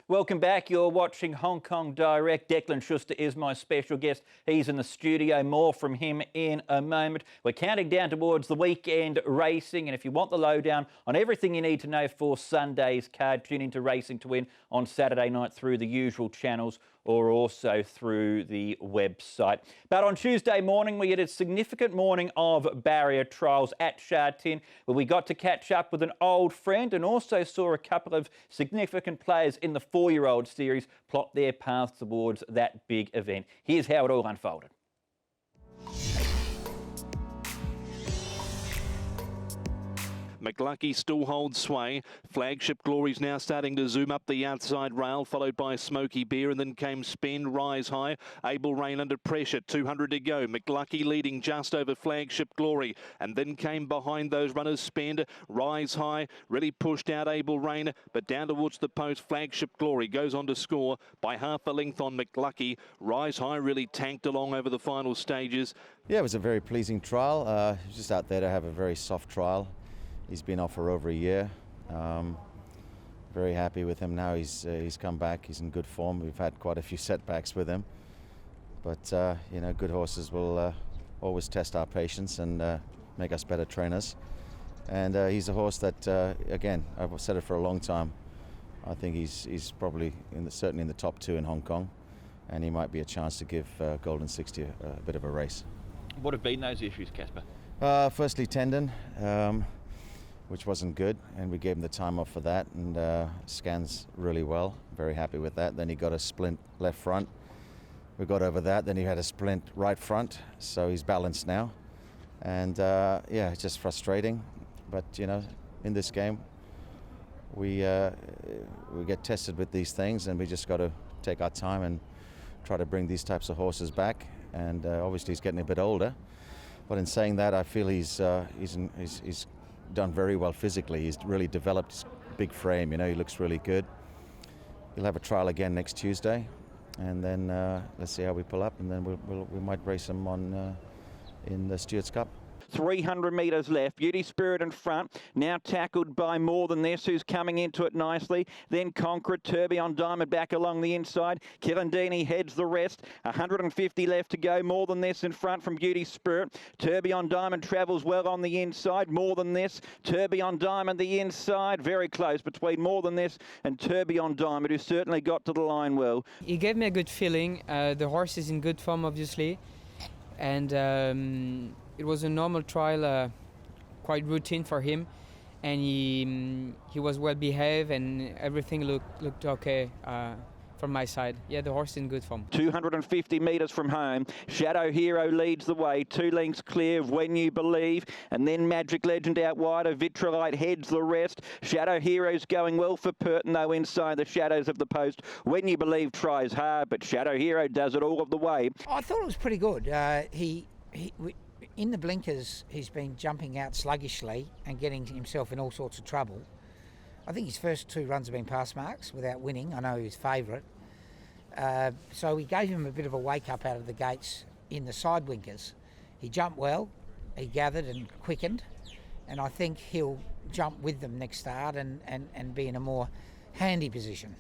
Welcome back. You're watching Hong Kong Direct. Declan Schuster is my special guest. He's in the studio. More from him in a moment. We're counting down towards the weekend racing, and if you want the lowdown on everything you need to know for Sunday's card, tune into Racing to Win on Saturday night through the usual channels or also through the website. But on Tuesday morning, we had a significant morning of barrier trials at Sha Tin, where we got to catch up with an old friend and also saw a couple of significant players in the 4-year-old series plot their paths towards that big event. Here's how it all unfolded. McLucky still holds sway. Flagship Glory's now starting to zoom up the outside rail, followed by Smoky Beer, and then came Spend, Rise High. Able Rain under pressure, 200 to go. McLucky leading just over Flagship Glory, and then came behind those runners Spend, Rise High, really pushed out Able Rain, but down towards the post, Flagship Glory goes on to score by half a length on McLucky. Rise High really tanked along over the final stages. Yeah, it was a very pleasing trial. Just out there to have a very soft trial. He's been off for over a year. Very happy with him now. He's come back. He's in good form. We've had quite a few setbacks with him, but you know, good horses will always test our patience and make us better trainers. And he's a horse that, again, I've said it for a long time. I think he's probably certainly in the top 2 in Hong Kong, and he might be a chance to give Golden 60 a bit of a race. What have been those issues, Caspar? Firstly, tendon. Which wasn't good, and we gave him the time off for that, and scans really well. Very happy with that. Then he got a splint left front. We got over that. Then he had a splint right front, so he's balanced now. And yeah, it's just frustrating. But you know, in this game, we get tested with these things, and we just got to take our time and try to bring these types of horses back. And obviously, he's getting a bit older. But in saying that, I feel he's done very well physically. He's really developed his big frame. You know, he looks really good. He'll have a trial again next Tuesday, and then let's see how we pull up, and then we might race him on in the Stewards Cup. 300 metres left. Beauty Spirit in front. Now tackled by More Than This, who's coming into it nicely. Then Conqueror, Tourbillon Diamond back along the inside. Kirandini heads the rest. 150 left to go. More Than This in front from Beauty Spirit. Tourbillon Diamond travels well on the inside. More Than This. Tourbillon Diamond the inside. Very close between More Than This and Tourbillon Diamond, who certainly got to the line well. He gave me a good feeling. The horse is in good form, obviously. And it was a normal trial, quite routine for him, and he was well behaved, and everything looked okay from my side. Yeah, the horse is in good form. 250 metres from home, Shadow Hero leads the way, 2 lengths clear of When You Believe, and then Magic Legend out wider. Vitrolite heads the rest. Shadow Hero's going well for Purton, though, inside the shadows of the post. When You Believe tries hard, but Shadow Hero does it all of the way. I thought it was pretty good. In the blinkers, he's been jumping out sluggishly and getting himself in all sorts of trouble. I think his first 2 runs have been pass marks without winning. I know he was favourite. So we gave him a bit of a wake-up out of the gates in the side blinkers. He jumped well, he gathered and quickened, and I think he'll jump with them next start and be in a more handy position.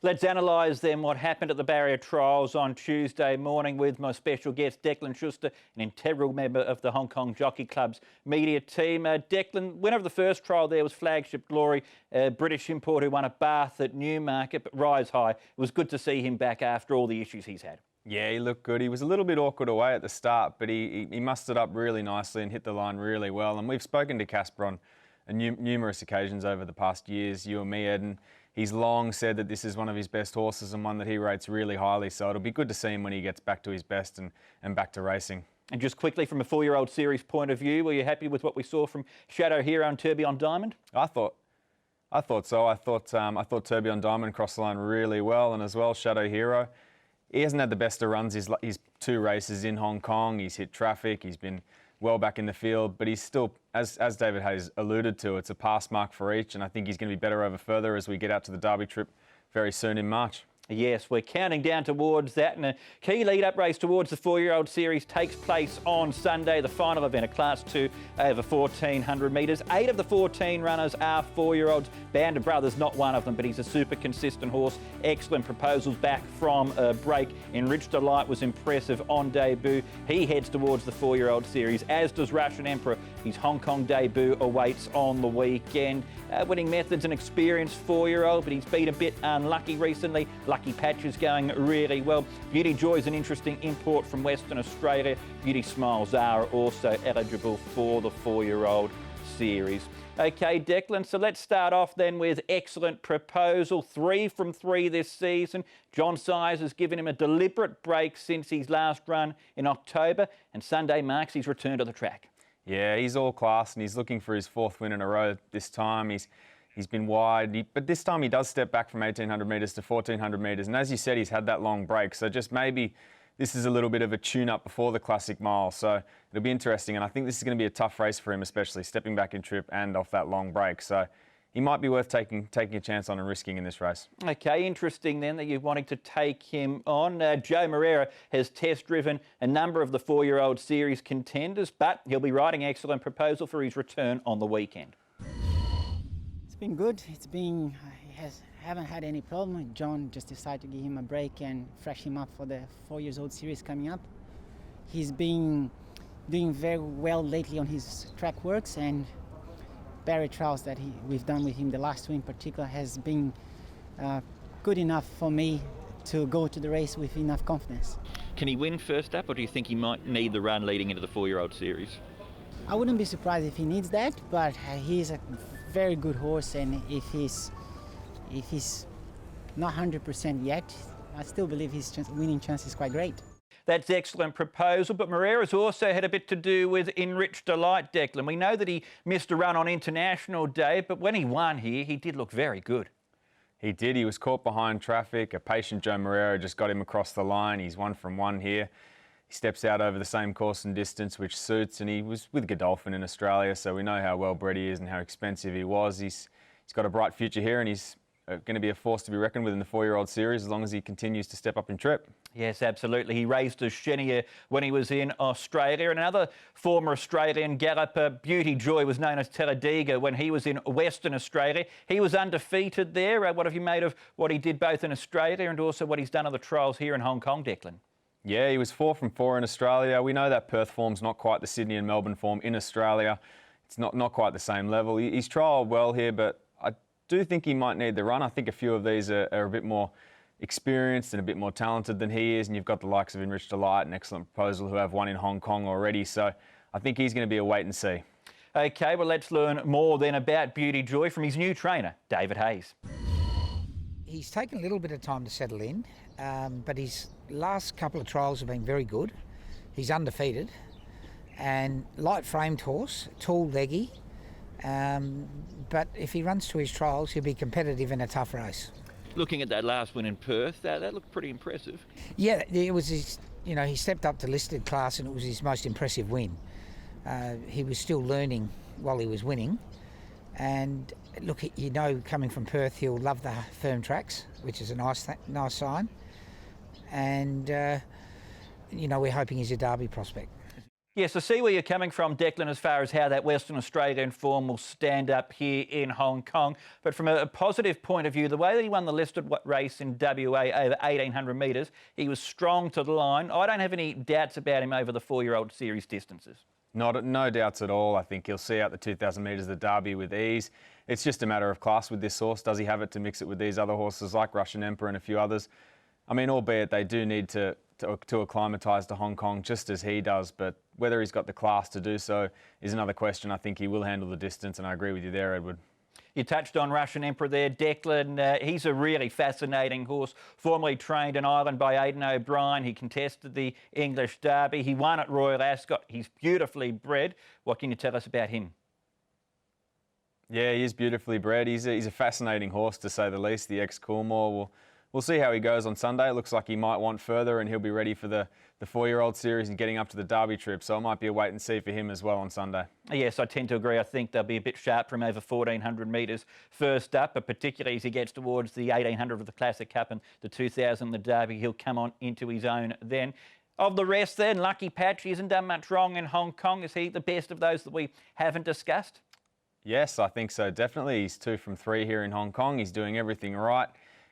Let's analyse then what happened at the barrier trials on Tuesday morning with my special guest, Declan Schuster, an integral member of the Hong Kong Jockey Club's media team. Declan, winner of the first trial there was Flagship Glory, a British import who won a Bath at Newmarket, but Rise High. It was good to see him back after all the issues he's had. Yeah, he looked good. He was a little bit awkward away at the start, but he mustered up really nicely and hit the line really well. And we've spoken to Caspar on numerous occasions over the past years, you and me, Ed, and he's long said that this is one of his best horses and one that he rates really highly, so it'll be good to see him when he gets back to his best and back to racing. And just quickly, from a 4-year-old series point of view, were you happy with what we saw from Shadow Hero and Tourbillon Diamond? I thought so. I thought Tourbillon Diamond crossed the line really well, and as well Shadow Hero. He hasn't had the best of runs. His 2 races in Hong Kong, he's hit traffic, he's been well back in the field, but he's still, as David Hayes alluded to, it's a pass mark for each, and I think he's going to be better over further as we get out to the Derby trip very soon in March. Yes, we're counting down towards that, and a key lead-up race towards the 4-year-old series takes place on Sunday, the final event, a Class 2 over 1,400 metres. 8 of the 14 runners are 4-year-olds. Band of Brothers, not one of them, but he's a super consistent horse. Excellent proposals back from a break. Enriched Delight was impressive on debut. He heads towards the 4-year-old series, as does Russian Emperor. His Hong Kong debut awaits on the weekend. Winning Method's an experienced 4-year-old, but he's been a bit unlucky recently. Lucky Patches going really well. Beauty Joy's an interesting import from Western Australia. Beauty Smiles are also eligible for the 4-year-old series. Okay, Declan, so let's start off then with Excellent Proposal. 3 from 3 this season. John Size has given him a deliberate break since his last run in October, and Sunday marks his return to the track. Yeah, he's all class and he's looking for his 4th win in a row this time. He's been wide, but this time he does step back from 1,800 metres to 1,400 metres. And as you said, he's had that long break. So just maybe this is a little bit of a tune-up before the Classic Mile. So it'll be interesting. And I think this is going to be a tough race for him, especially stepping back in trip and off that long break. So he might be worth taking a chance on and risking in this race. Okay, interesting then that you're wanting to take him on. Joe Moreira has test-driven a number of the 4-year-old series contenders, but he'll be riding Excellent Proposal for his return on the weekend. It's been good. Haven't had any problem. John just decided to give him a break and fresh him up for the 4-year-old series coming up. He's been doing very well lately on his track works, and Barry trials that we've done with him, the last two in particular, has been good enough for me to go to the race with enough confidence. Can he win first up, or do you think he might need the run leading into the 4-year-old series? I wouldn't be surprised if he needs that, but he's a very good horse, and if he's not 100% yet, I still believe his winning chance is quite great. That's Excellent Proposal, but Moreira's also had a bit to do with Enriched Delight, Declan. We know that he missed a run on International Day, but when he won here, he did look very good. He did. He was caught behind traffic. A patient Joe Moreira just got him across the line. He's 1 from 1 here. He steps out over the same course and distance, which suits, and he was with Godolphin in Australia, so we know how well bred he is and how expensive he was. He's got a bright future here, and he's going to be a force to be reckoned with in the 4-year-old series as long as he continues to step up in trip. Yes, absolutely. He raced as Chenier when he was in Australia. And another former Australian galloper, Beauty Joy, was known as Talladega when he was in Western Australia. He was undefeated there. What have you made of what he did both in Australia and also what he's done on the trials here in Hong Kong, Declan? Yeah, he was 4 from 4 in Australia. We know that Perth form's not quite the Sydney and Melbourne form in Australia. It's not quite the same level. He's trialled well here, but I do think he might need the run. I think a few of these are a bit more experienced and a bit more talented than he is, and you've got the likes of Enriched Delight and Excellent Proposal who have won in Hong Kong already, so I think he's going to be a wait and see. OK, well, let's learn more then about Beauty Joy from his new trainer, David Hayes. He's taken a little bit of time to settle in, but his last couple of trials have been very good. He's undefeated and light-framed horse, tall leggy, but if he runs to his trials, he'll be competitive in a tough race. Looking at that last win in Perth, that looked pretty impressive. Yeah, it was his, he stepped up to listed class and it was his most impressive win. He was still learning while he was winning. And look, coming from Perth, he'll love the firm tracks, which is a nice sign. And, we're hoping he's a Derby prospect. Yes, I see where you're coming from, Declan, as far as how that Western Australian form will stand up here in Hong Kong. But from a positive point of view, the way that he won the listed race in WA over 1,800 metres, he was strong to the line. I don't have any doubts about him over the 4-year-old series distances. No doubts at all. I think he'll see out the 2,000 metres of the Derby with ease. It's just a matter of class with this horse. Does he have it to mix it with these other horses like Russian Emperor and a few others? I mean, albeit they do need to acclimatise to Hong Kong just as he does, but whether he's got the class to do so is another question. I think he will handle the distance, and I agree with you there, Edward. You touched on Russian Emperor there, Declan. He's a really fascinating horse, formerly trained in Ireland by Aidan O'Brien. He contested the English Derby. He won at Royal Ascot. He's beautifully bred. What can you tell us about him? Yeah, he is beautifully bred. He's a fascinating horse, to say the least. The ex-Coolmore. We'll we'll see how he goes on Sunday. It looks like he might want further, and he'll be ready for the 4-year-old series and getting up to the Derby trip. So it might be a wait and see for him as well on Sunday. Yes, I tend to agree. I think they'll be a bit sharp from over 1,400 metres first up, but particularly as he gets towards the 1,800 of the Classic Cup and the 2,000 the Derby, he'll come on into his own then. Of the rest then, Lucky Patch, he hasn't done much wrong in Hong Kong. Is he the best of those that we haven't discussed? Yes, I think so, definitely. He's 2 from 3 here in Hong Kong. He's doing everything right.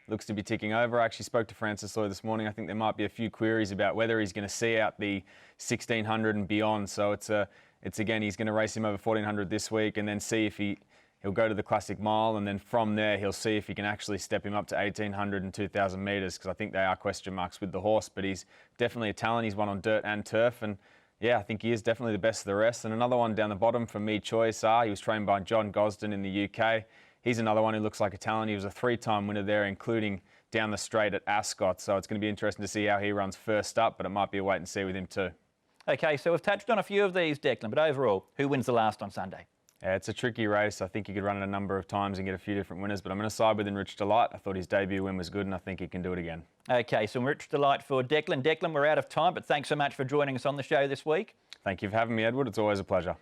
Looks to be ticking over. I actually spoke to Francis Loy this morning. I think there might be a few queries about whether he's going to see out the 1,600 and beyond. So it's again, he's going to race him over 1,400 this week and then see if he'll go to the Classic Mile, and then from there he'll see if he can actually step him up to 1,800 and 2,000 metres, because I think they are question marks with the horse. But he's definitely a talent. He's won on dirt and turf, and yeah, I think he is definitely the best of the rest. And another one down the bottom for me, Choi Sa. He was trained by John Gosden in the UK. He's another one who looks like a talent. He was a 3-time winner there, including down the straight at Ascot. So it's going to be interesting to see how he runs first up, but it might be a wait and see with him too. OK, so we've touched on a few of these, Declan, but overall, who wins the last on Sunday? Yeah, it's a tricky race. I think he could run it a number of times and get a few different winners, but I'm going to side with Enriched Delight. I thought his debut win was good, and I think he can do it again. OK, so Enriched Delight for Declan. Declan, we're out of time, but thanks so much for joining us on the show this week. Thank you for having me, Edward. It's always a pleasure.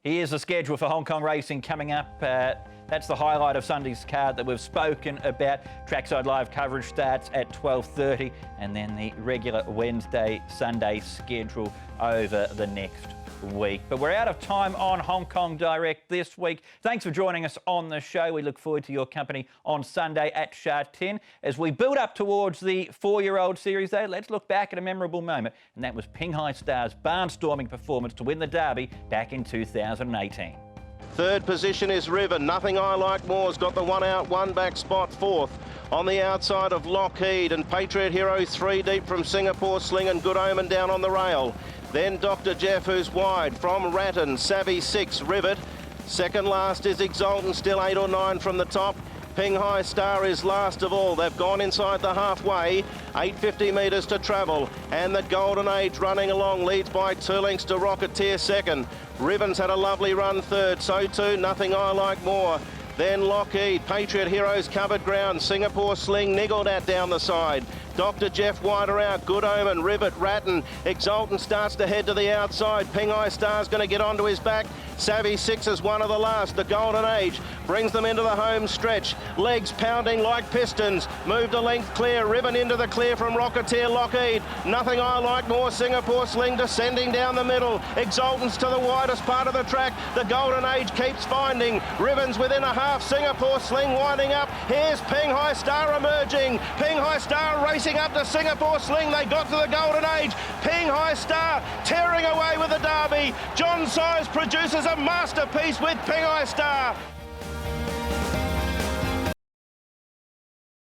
Here's the schedule for Hong Kong racing coming up. That's the highlight of Sunday's card that we've spoken about. Trackside Live coverage starts at 12:30, and then the regular Wednesday, Sunday schedule over the next week. But we're out of time on Hong Kong Direct this week. Thanks for joining us on the show. We look forward to your company on Sunday at Sha Tin. As we build up towards the 4-year-old series, though, let's look back at a memorable moment, and that was Ping Hai Star's barnstorming performance to win the Derby back in 2018. Third position is River. Nothing I Like More's got the 1 out, 1 back spot. Fourth on the outside of Lockheed, and Patriot Hero 3 deep from Singapore Sling and Good Omen down on the rail. Then Dr. Jeff, who's wide from Ratton. Savvy 6, Rivet. Second last is Exultant, still 8 or 9 from the top. Ping Hai Star is last of all. They've gone inside the halfway. 850 metres to travel. And the Golden Age running along, leads by 2 lengths to Rocketeer second. Ribbons had a lovely run third. So too Nothing I Like More. Then Lockheed, Patriot Heroes covered ground. Singapore Sling niggled at down the side. Dr. Jeff wider out, Good Omen, Rivet, Ratton. Exultant starts to head to the outside. Ping Hai Star's going to get onto his back. Savvy 6 is one of the last. The Golden Age brings them into the home stretch. Legs pounding like pistons. Moved a length clear. Ribbon into the clear from Rocketeer Lockheed. Nothing I Like More. Singapore Sling descending down the middle. Exultant's to the widest part of the track. The Golden Age keeps finding. Ribbons within a half. Singapore Sling winding up. Here's Ping Hai Star emerging. Ping Hai Star racing up to Singapore Sling. They got to the Golden Age. Ping Hai Star tearing away with the Derby. John Size produces a masterpiece with Ping Hai Star.